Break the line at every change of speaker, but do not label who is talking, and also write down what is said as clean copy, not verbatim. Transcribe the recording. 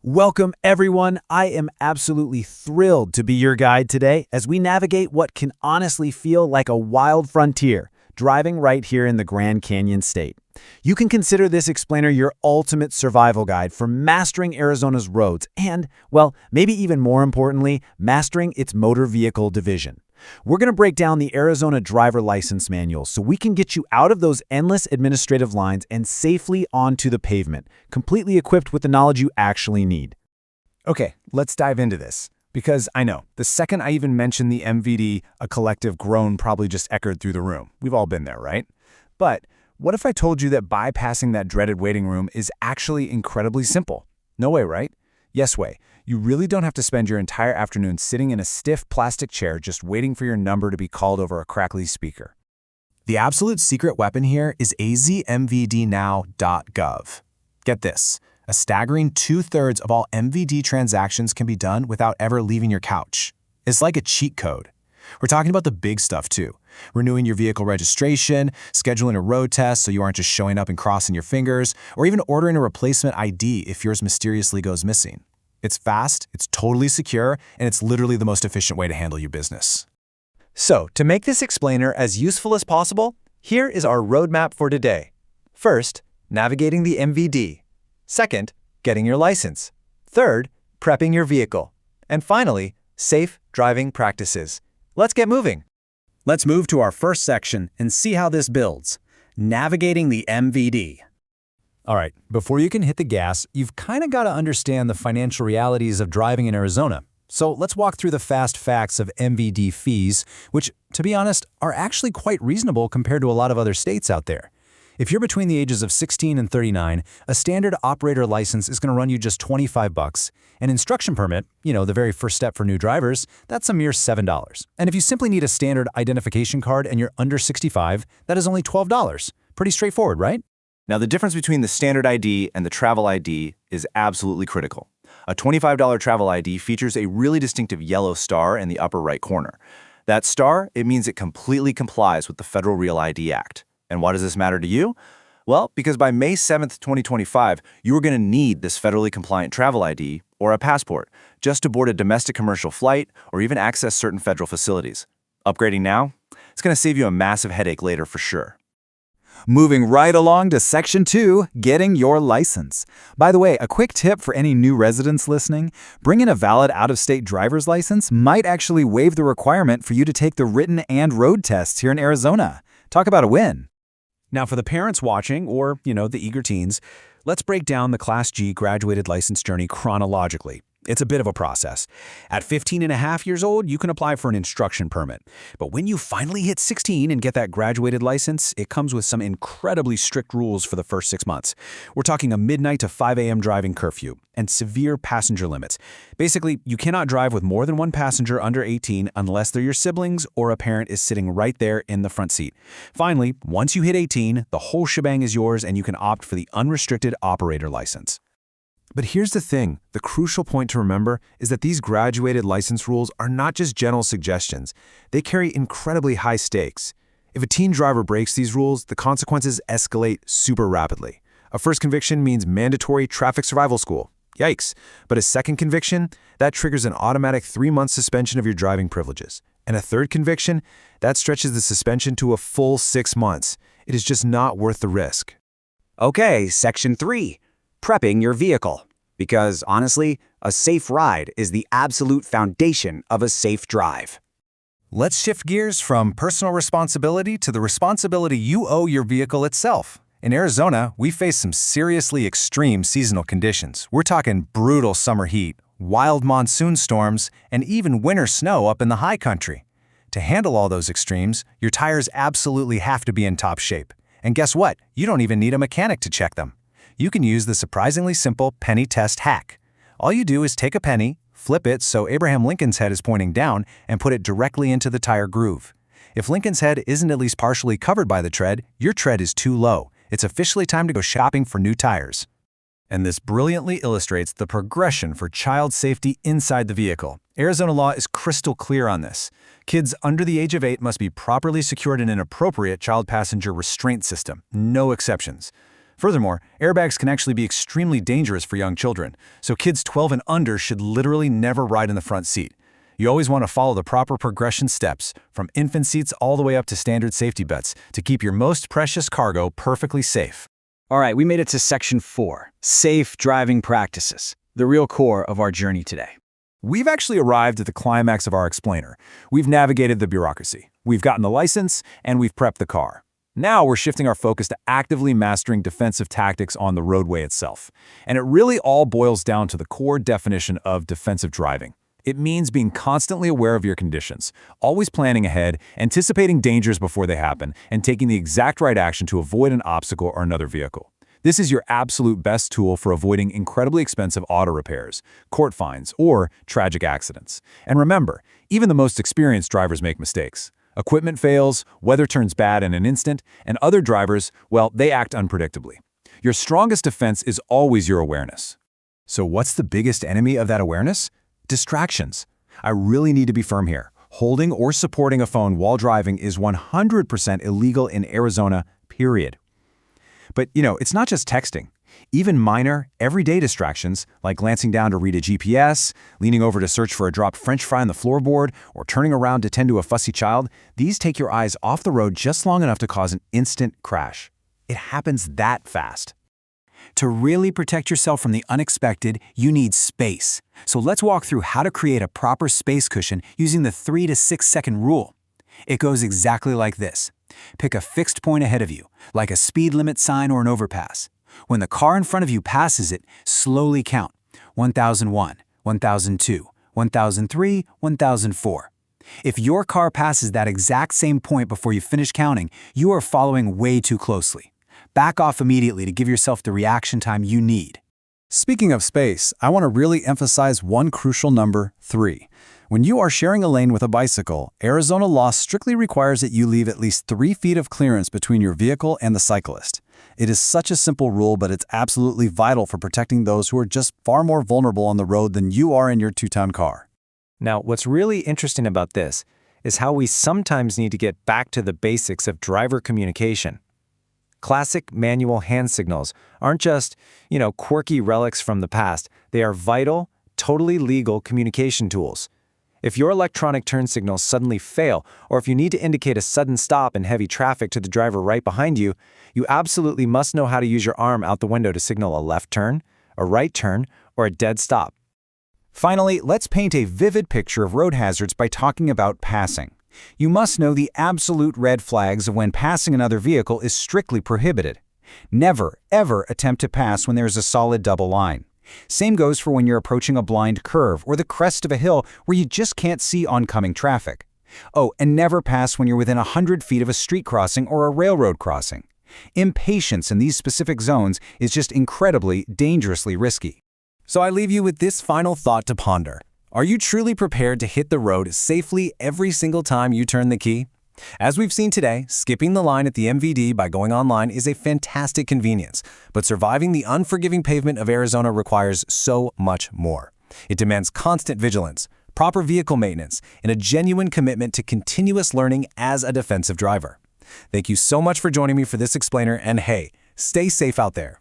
Welcome, everyone. I am absolutely thrilled to be your guide today as we navigate what can honestly feel like a wild frontier, driving right here in the Grand Canyon State. You can consider this explainer your ultimate survival guide for mastering Arizona's roads and, well, maybe even more importantly, mastering its motor vehicle division. We're going to break down the Arizona Driver License Manual so we can get you out of those endless administrative lines and safely onto the pavement, completely equipped with the knowledge you actually need.
Okay, let's dive into this. Because I know, the second I even mentioned the MVD, a collective groan probably just echoed through the room. We've all been there, right? But what if I told you that bypassing that dreaded waiting room is actually incredibly simple? No way, right? Yes way. You really don't have to spend your entire afternoon sitting in a stiff plastic chair just waiting for your number to be called over a crackly speaker. The absolute secret weapon here is azmvdnow.gov. Get this, a staggering 2/3 of all MVD transactions can be done without ever leaving your couch. It's like a cheat code. We're talking about the big stuff too. Renewing your vehicle registration, scheduling a road test so you aren't just showing up and crossing your fingers, or even ordering a replacement ID if yours mysteriously goes missing. It's fast, it's totally secure, and it's literally the most efficient way to handle your business.
So, to make this explainer as useful as possible, here is our roadmap for today. First, navigating the MVD. Second, getting your license. Third, prepping your vehicle. And finally, safe driving practices. Let's get moving. Let's move to our first section and see how this builds. Navigating the MVD.
All right, before you can hit the gas, you've kind of got to understand the financial realities of driving in Arizona. So let's walk through the fast facts of MVD fees, which, to be honest, are actually quite reasonable compared to a lot of other states out there. If you're between the ages of 16 and 39, a standard operator license is going to run you just $25. An instruction permit, the very first step for new drivers, that's a mere $7. And if you simply need a standard identification card and you're under 65, that is only $12. Pretty straightforward, right?
Now, the difference between the standard ID and the travel ID is absolutely critical. A $25 travel ID features a really distinctive yellow star in the upper right corner. That star, it means it completely complies with the Federal Real ID Act. And why does this matter to you? Well, because by May 7th, 2025, you are going to need this federally compliant travel ID or a passport just to board a domestic commercial flight or even access certain federal facilities. Upgrading now? It's going to save you a massive headache later for sure.
Moving right along to Section 2, getting your license. By the way, a quick tip for any new residents listening, bringing a valid out-of-state driver's license might actually waive the requirement for you to take the written and road tests here in Arizona. Talk about a win.
Now for the parents watching, or, the eager teens, let's break down the Class G graduated license journey chronologically. It's a bit of a process. At 15 and a half years old, you can apply for an instruction permit. But when you finally hit 16 and get that graduated license, it comes with some incredibly strict rules for the first 6 months. We're talking a midnight to 5 a.m. driving curfew and severe passenger limits. Basically, you cannot drive with more than one passenger under 18 unless they're your siblings or a parent is sitting right there in the front seat. Finally, once you hit 18, the whole shebang is yours and you can opt for the unrestricted operator license.
But here's the thing, the crucial point to remember is that these graduated license rules are not just general suggestions. They carry incredibly high stakes. If a teen driver breaks these rules, the consequences escalate super rapidly. A first conviction means mandatory traffic survival school. Yikes. But a second conviction, that triggers an automatic 3-month suspension of your driving privileges. And a third conviction, that stretches the suspension to a full 6 months. It is just not worth the risk.
Okay, Section 3. Prepping your vehicle. Because honestly, a safe ride is the absolute foundation of a safe drive.
Let's shift gears from personal responsibility to the responsibility you owe your vehicle itself. In Arizona, we face some seriously extreme seasonal conditions. We're talking brutal summer heat, wild monsoon storms, and even winter snow up in the high country. To handle all those extremes, your tires absolutely have to be in top shape. And guess what? You don't even need a mechanic to check them. You can use the surprisingly simple penny test hack. All you do is take a penny, flip it so Abraham Lincoln's head is pointing down, and put it directly into the tire groove. If Lincoln's head isn't at least partially covered by the tread, your tread is too low. It's officially time to go shopping for new tires. And this brilliantly illustrates the progression for child safety inside the vehicle. Arizona law is crystal clear on this. Kids under the age of 8 must be properly secured in an appropriate child passenger restraint system. No exceptions. Furthermore, airbags can actually be extremely dangerous for young children, so kids 12 and under should literally never ride in the front seat. You always want to follow the proper progression steps, from infant seats all the way up to standard safety belts, to keep your most precious cargo perfectly safe.
All right, we made it to section 4, safe driving practices, the real core of our journey today.
We've actually arrived at the climax of our explainer. We've navigated the bureaucracy, we've gotten the license, and we've prepped the car. Now we're shifting our focus to actively mastering defensive tactics on the roadway itself. And it really all boils down to the core definition of defensive driving. It means being constantly aware of your conditions, always planning ahead, anticipating dangers before they happen, and taking the exact right action to avoid an obstacle or another vehicle. This is your absolute best tool for avoiding incredibly expensive auto repairs, court fines, or tragic accidents. And remember, even the most experienced drivers make mistakes. Equipment fails, weather turns bad in an instant, and other drivers, well, they act unpredictably. Your strongest defense is always your awareness. So what's the biggest enemy of that awareness? Distractions. I really need to be firm here. Holding or supporting a phone while driving is 100% illegal in Arizona, period. But, it's not just texting. Even minor, everyday distractions, like glancing down to read a GPS, leaning over to search for a dropped French fry on the floorboard, or turning around to tend to a fussy child, these take your eyes off the road just long enough to cause an instant crash. It happens that fast. To really protect yourself from the unexpected, you need space. So let's walk through how to create a proper space cushion using the 3 to 6 second rule. It goes exactly like this. Pick a fixed point ahead of you, like a speed limit sign or an overpass. When the car in front of you passes it, slowly count 1001, 1002, 1003, 1004. If your car passes that exact same point before you finish counting, you are following way too closely. Back off immediately to give yourself the reaction time you need. Speaking of space, I want to really emphasize one crucial number, 3. When you are sharing a lane with a bicycle, Arizona law strictly requires that you leave at least 3 feet of clearance between your vehicle and the cyclist. It is such a simple rule, but it's absolutely vital for protecting those who are just far more vulnerable on the road than you are in your 2-ton car.
Now, what's really interesting about this is how we sometimes need to get back to the basics of driver communication. Classic manual hand signals aren't just, quirky relics from the past. They are vital, totally legal communication tools. If your electronic turn signals suddenly fail, or if you need to indicate a sudden stop in heavy traffic to the driver right behind you, you absolutely must know how to use your arm out the window to signal a left turn, a right turn, or a dead stop.
Finally, let's paint a vivid picture of road hazards by talking about passing. You must know the absolute red flags of when passing another vehicle is strictly prohibited. Never, ever attempt to pass when there is a solid double line. Same goes for when you're approaching a blind curve or the crest of a hill where you just can't see oncoming traffic. Oh, and never pass when you're within 100 feet of a street crossing or a railroad crossing. Impatience in these specific zones is just incredibly, dangerously risky. So I leave you with this final thought to ponder. Are you truly prepared to hit the road safely every single time you turn the key? As we've seen today, skipping the line at the MVD by going online is a fantastic convenience, but surviving the unforgiving pavement of Arizona requires so much more. It demands constant vigilance, proper vehicle maintenance, and a genuine commitment to continuous learning as a defensive driver. Thank you so much for joining me for this explainer, and hey, stay safe out there.